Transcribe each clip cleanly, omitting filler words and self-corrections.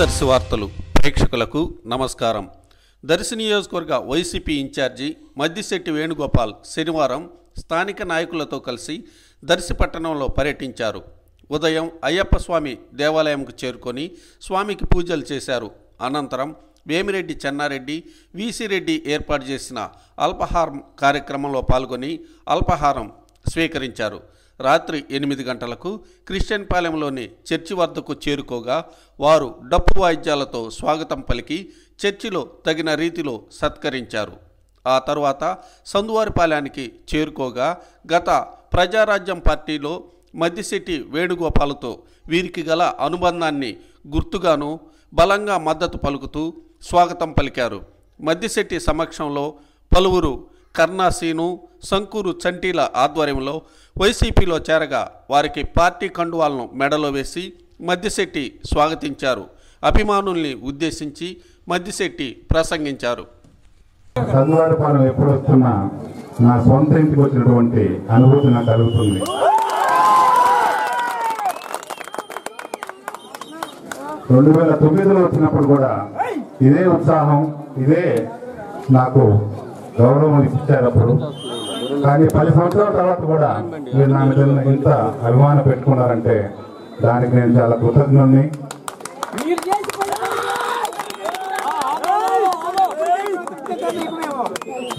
దర్శి వార్తలు ప్రేక్షకులకు నమస్కారం. దర్శి నియోజకవర్గ వైసీపీ ఇన్ఛార్జి మద్దిశెట్టి వేణుగోపాల్ శనివారం స్థానిక నాయకులతో కలిసి దర్శి పట్టణంలో పర్యటించారు. ఉదయం అయ్యప్ప స్వామి దేవాలయంకు చేరుకొని స్వామికి పూజలు చేశారు. అనంతరం వేమిరెడ్డి చెన్నారెడ్డి, వీసీ రెడ్డి ఏర్పాటు చేసిన అల్పాహారం కార్యక్రమంలో పాల్గొని అల్పాహారం స్వీకరించారు. రాత్రి 8 గంటలకు క్రిస్టియన్ పాలెంలోని చర్చి వద్దకు చేరుకోగా వారు డప్పు వాయిద్యాలతో స్వాగతం పలికి చర్చిలో తగిన రీతిలో సత్కరించారు. ఆ తరువాత సందువారిపాలెనికి చేరుకోగా గత ప్రజారాజ్యం పార్టీలో మద్దిశెట్టి వేణుగోపాల్తో వీరికి గల అనుబంధాన్ని గుర్తుగాను బలంగా మద్దతు పలుకుతూ స్వాగతం పలికారు. మద్దిశెట్టి సమక్షంలో పలువురు కర్ణాసీను, సంకూరు చంటీల ఆధ్వర్యంలో వైసీపీలో చేరగా వారికి పార్టీ కండువాలను మెడలో వేసి మద్దిశెట్టి స్వాగతించారు. అభిమానుల్ని ఉద్దేశించి మద్దిశెట్టి ప్రసంగించారు. సందువారిపాలెం ఎప్పుడు వస్తున్నా నా సొంత ఇంటికి వచ్చినటువంటి అనుభూతి నాకు కలుగుతుంది. రెండు 2009లో వచ్చినప్పుడు కూడా ఇదే ఉత్సాహం, ఇదే నాకు గౌరవం ఇచ్చారు అప్పుడు. కానీ 10 సంవత్సరాల తర్వాత కూడా మీరు నా మీద ఇంత అభిమానం పెట్టుకున్నారంటే దానికి నేను చాలా కృతజ్ఞుడిని.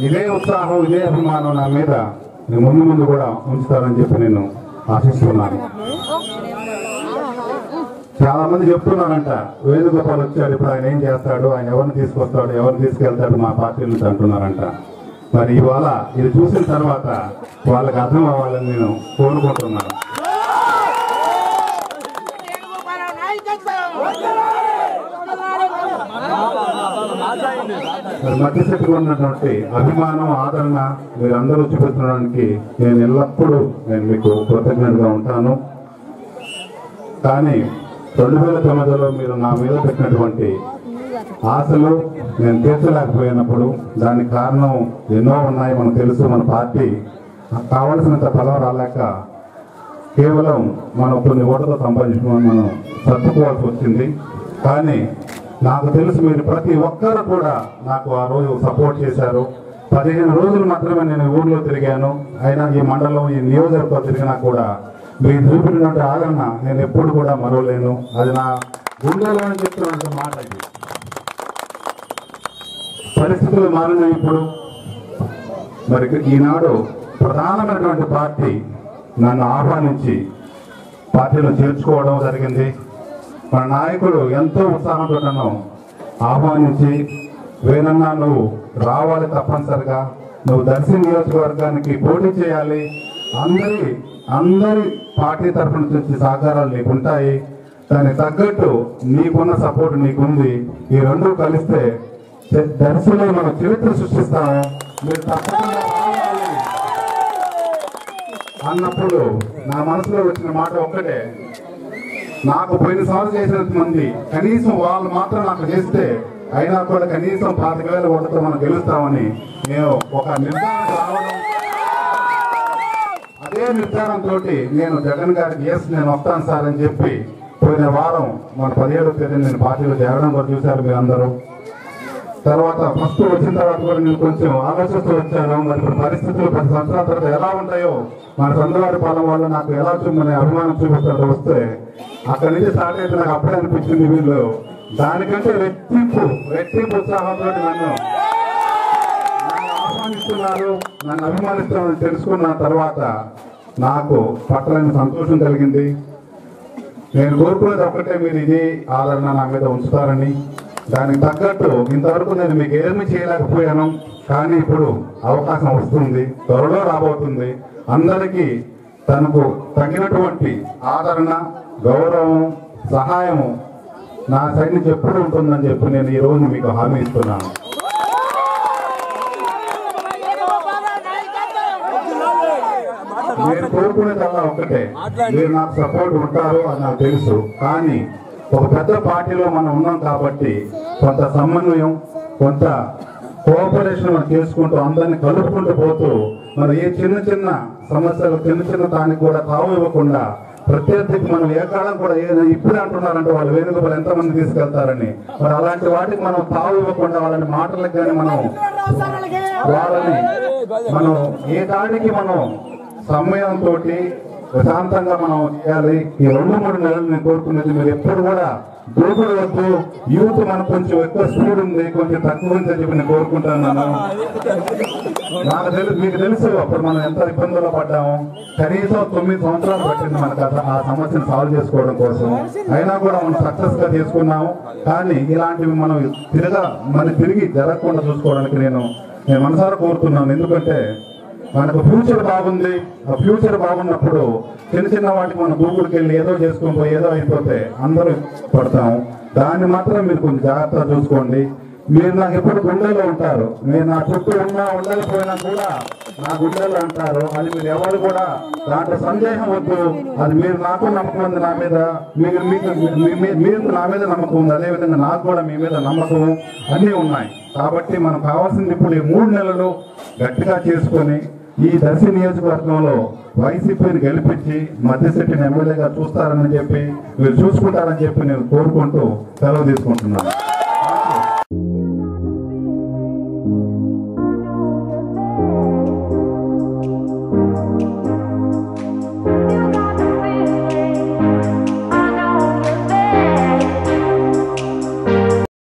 ఇదే ఉత్సాహం, ఇదే అభిమానం నా మీద ముందు కూడా ఉంచుతారని చెప్పి నేను ఆశిస్తున్నాను. చాలా మంది చెప్తున్నారంట, వేణుగోపాల్ వచ్చాడు, ఇప్పుడు ఆయన ఏం చేస్తాడు, ఆయన ఎవరిని తీసుకొస్తాడు, ఎవరిని తీసుకెళ్తాడు మా పార్టీ నుంచి అంటున్నారంట. మరి ఇవాళ ఇది చూసిన తర్వాత వాళ్ళకి అర్థం అవ్వాలని నేను కోరుకుంటున్నాను. మరి మద్దిశెట్టికి ఉన్నటువంటి అభిమానం, ఆదరణ మీరందరూ చూపించడానికి నేను ఎల్లప్పుడూ మీకు కృతజ్ఞతగా ఉంటాను. కానీ 2009లో మీరు నా మీద పెట్టినటువంటి ఆశలు నేను తీర్చలేకపోయినప్పుడు దానికి కారణం ఎన్నో ఉన్నాయి, మనకు తెలుసు. మన పార్టీ కావలసినంత బలం రాలేక కేవలం మనం కొన్ని ఓట్లతో సంపాదించుకుని మనం సర్దుకోవాల్సి వచ్చింది. కానీ నాకు తెలుసు మీరు ప్రతి ఒక్కరు కూడా నాకు ఆ రోజు సపోర్ట్ చేశారు. 15 రోజులు మాత్రమే నేను ఊర్లో తిరిగాను. అయినా ఈ మండలం, ఈ నియోజకవర్గం తిరిగినా కూడా మీరు చూపినటువంటి ఆదరణ నేను ఎప్పుడు కూడా మరవలేను. అది నా గుండెలోనే చెప్తున్న మాట. ఇది పరిస్థితులు మారినాయి ఇప్పుడు. మరి ఈనాడు ప్రధానమైనటువంటి పార్టీ నన్ను ఆహ్వానించి పార్టీలో చేర్చుకోవడం జరిగింది. మన నాయకుడు ఎంతో ఉత్సాహంతో నన్ను ఆహ్వానించి, వేనన్నా నువ్వు రావాలి, తప్పనిసరిగా నువ్వు దర్శి నియోజకవర్గానికి పోటీ చేయాలి, అందరి పార్టీ తరఫున నుంచి సహకారాలు నీకుంటాయి, దానికి తగ్గట్టు నీకున్న సపోర్ట్ నీకుంది, ఈ రెండు కలిస్తే దర్శిలో మనం చరిత్ర సృష్టిస్తాము, మీరు తప్పకుండా రావాలి అన్నప్పుడు నా మనసులో వచ్చిన మాట ఒక్కటే, నాకు పోయిన సంవత్సరం చేసినంత మంది కనీసం వాళ్ళు మాత్రం నాకు చేస్తే అయినా కూడా కనీసం 25,000 ఓట్లతో మనం గెలుస్తామని నేను ఒక నిర్ధారణ రావడం. అదే నిర్ధారణతో నేను జగన్ గారికి నేను వస్తాను సార్ అని చెప్పి పోయిన వారం మన 17వ తేదీన నేను పార్టీలో చేరడం కూడా చూశారు మీరు అందరూ. తర్వాత ఫస్ట్ వచ్చిన తర్వాత కూడా నేను కొంచెం ఆలోచిస్తూ వచ్చాను. మరి ఇప్పుడు పరిస్థితులు 10 సంవత్సరాల తర్వాత ఎలా ఉంటాయో, మన సందువారిపాలెం వాళ్ళు నాకు ఎలా చూపని అభిమానం చూపిస్తారో వస్తే అక్కడి నుంచి స్టార్ట్ అయితే నాకు అప్పుడే అనిపించింది వీళ్ళు దానికంటే రెట్టింపు ఉత్సాహంతో నన్ను ఆహ్వానిస్తున్నారు, నన్ను అభిమానిస్తున్నారని తెలుసుకున్న తర్వాత నాకు పట్టలేని సంతోషం కలిగింది. నేను కోరుకునేది ఒక్కటే, మీరు ఇదే ఆదరణ నా మీద ఉంచుతారని. దానికి తగ్గట్టు ఇంతవరకు నేను మీకు ఏమీ చేయలేకపోయాను, కానీ ఇప్పుడు అవకాశం వస్తుంది, త్వరలో రాబోతుంది. అందరికీ తనకు తగినటువంటి ఆదరణ, గౌరవం, సహాయము నా సైడ్ నుంచి ఎప్పుడు ఉంటుందని చెప్పి నేను ఈ రోజు మీకు హామీ ఇస్తున్నాను. నేను కోరుకునేదల్లా ఒక్కటే, మీరు నాకు సపోర్ట్ ఉంటారు అని నాకు తెలుసు. కానీ ఒక పెద్ద పార్టీలో మనం ఉన్నాం కాబట్టి కొంత సమన్వయం, కొంత కోఆపరేషన్ మనం చేసుకుంటూ అందరినీ కలుపుకుంటూ పోతూ మనం ఏ చిన్న చిన్న సమస్యలు, చిన్న దానికి కూడా తావు ఇవ్వకుండా ప్రత్యర్థికి మనం ఏ కాలం కూడా ఇప్పుడే అంటున్నారంటే వాళ్ళు వేణుగోపాల్ ఎంతమంది తీసుకెళ్తారని, మరి అలాంటి వాటికి మనం తావు ఇవ్వకుండా వాళ్ళని మాటలకు కానీ వాళ్ళని మనం ఏ కాడికి మనం సమయంతో ప్రశాంతంగా మనం చేయాలి. ఈ 2-3 నెలలు నేను కోరుకునేది, మీరు ఎప్పుడు కూడా దూకుడు వద్దు. యూత్ మనకు కొంచెం ఎక్కువ స్పీడ్ ఉంది, కొంచెం తక్కువ ఉంది అని చెప్పి నేను కోరుకుంటున్నాను. నాకు తెలుసు, మీకు తెలుసు అప్పుడు మనం ఎంత ఇబ్బందుల్లో పడ్డాము. కనీసం 9 సంవత్సరాలు పట్టింది మనకు ఆ సమస్యను సాల్వ్ చేసుకోవడం కోసం. అయినా కూడా మనం సక్సెస్ గా చేసుకున్నాము. కానీ ఇలాంటివి మనం తిరిగి జరగకుండా చూసుకోవడానికి నేను మనసారా కోరుతున్నాను. ఎందుకంటే మనకు ఫ్యూచర్ బాగుంది. ఆ ఫ్యూచర్ బాగున్నప్పుడు చిన్న వాటికి మనం దూకుడికి వెళ్ళి ఏదో చేసుకొని పోయి ఏదో అయిపోతే అందరూ పడతాము. దాన్ని మాత్రం మీరు కొంచెం జాగ్రత్తగా చూసుకోండి. మీరు నాకు ఎప్పుడు గుండెల్లో ఉంటారు. మీరు నా చుట్టూ ఉన్నా ఉండకపోయినా కూడా నా గుండెల్లో అంటారు. అది మీరు ఎవరు కూడా దాంట్లో సందేహం వద్దు. అది మీరు నాకు నమ్మకం ఉంది నా మీద, మీకు నా మీద నమ్మకం ఉంది, అదేవిధంగా నాకు కూడా మీ మీద నమ్మకం అన్నీ ఉన్నాయి. కాబట్టి మనకు కావాల్సింది ఇప్పుడు ఈ 3 నెలలు గట్టిగా చేసుకొని ఈ దర్శి నియోజకవర్గంలో వైసీపీని గెలిపించి మద్దిశెట్టిని ఎమ్మెల్యేగా చూస్తారని చెప్పి, మీరు చూసుకుంటారని చెప్పి నేను కోరుకుంటూ సెలవు తీసుకుంటున్నాను.